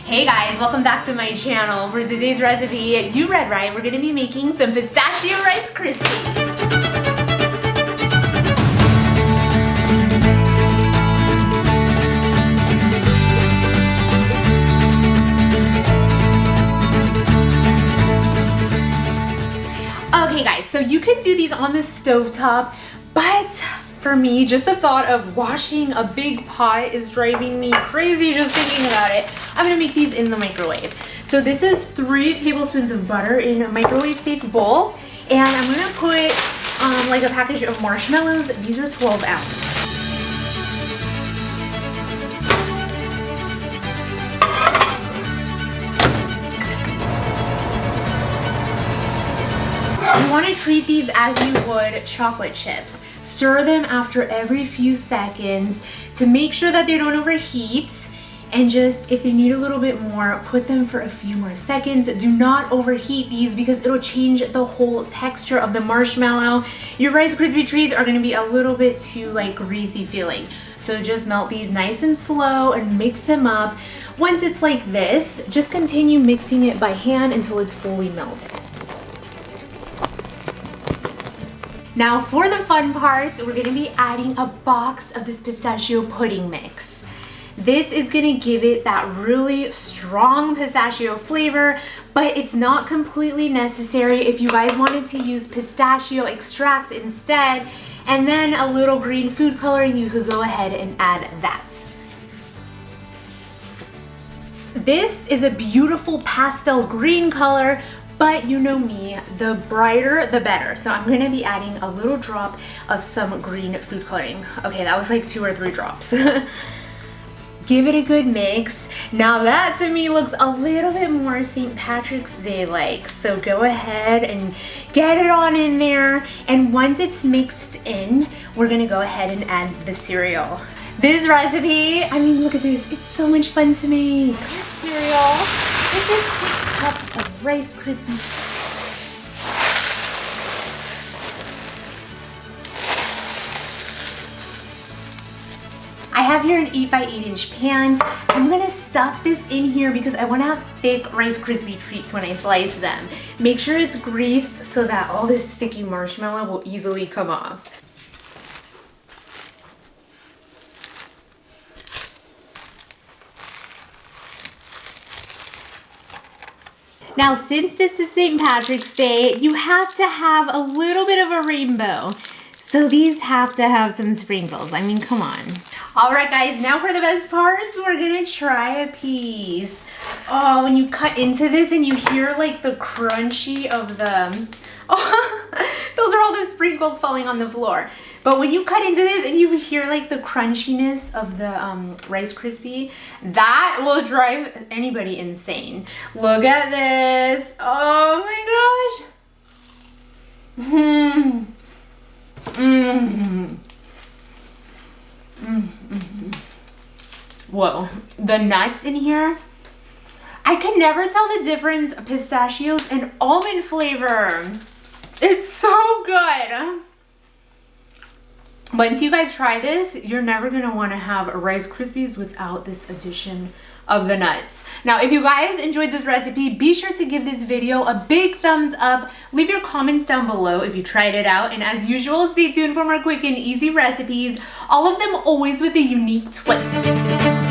Hey guys, welcome back to my channel. For today's recipe, you read right, we're gonna be making some pistachio rice krispies. Okay guys, so you can do these on the stovetop, but for me, just the thought of washing a big pot is driving me crazy just thinking about it. I'm gonna make these in the microwave. So this is 3 tablespoons of butter in a microwave safe bowl, and I'm gonna put like a package of marshmallows. These are 12 ounce. You want to treat these as you would chocolate chips. Stir them after every few seconds to make sure that they don't overheat, and just if they need a little bit more, put them for a few more seconds. Do not overheat these because it'll change the whole texture of the marshmallow. Your Rice Krispie Treats are going to be a little bit too like greasy feeling. So just melt these nice and slow and mix them up. Once it's like this, just continue mixing it by hand until it's fully melted. Now for the fun part, we're gonna be adding a box of this pistachio pudding mix. This is gonna give it that really strong pistachio flavor, but it's not completely necessary. If you guys wanted to use pistachio extract instead, and then a little green food coloring, you could go ahead and add that. This is a beautiful pastel green color, but you know me, the brighter the better. So I'm gonna be adding a little drop of some green food coloring. Okay, that was like 2 or 3 drops. Give it a good mix. Now that to me looks a little bit more St. Patrick's Day like. So go ahead and get it on in there. And once it's mixed in, we're gonna go ahead and add the cereal. This recipe, I mean, look at this. It's so much fun to make. This cereal, this is 6 cups of Rice Krispies. I have here an 8x8 inch pan. I'm gonna stuff this in here because I wanna have thick Rice Krispie Treats when I slice them. Make sure it's greased so that all this sticky marshmallow will easily come off. Now, since this is St. Patrick's Day, you have to have a little bit of a rainbow. So these have to have some sprinkles. I mean, come on. All right, guys, now for the best parts, we're gonna try a piece. Oh, when you cut into this and you hear like the crunchy of the, oh, those are all the sprinkles falling on the floor. But when you cut into this and you hear like the crunchiness of the Rice Krispie, that will drive anybody insane. Look at this. Oh my gosh. Whoa, the nuts in here. I could never tell the difference of pistachios and almond flavor. It's so good. Once you guys try this, you're never gonna wanna have Rice Krispies without this addition of the nuts. Now, if you guys enjoyed this recipe, be sure to give this video a big thumbs up. Leave your comments down below if you tried it out. And as usual, stay tuned for more quick and easy recipes, all of them always with a unique twist.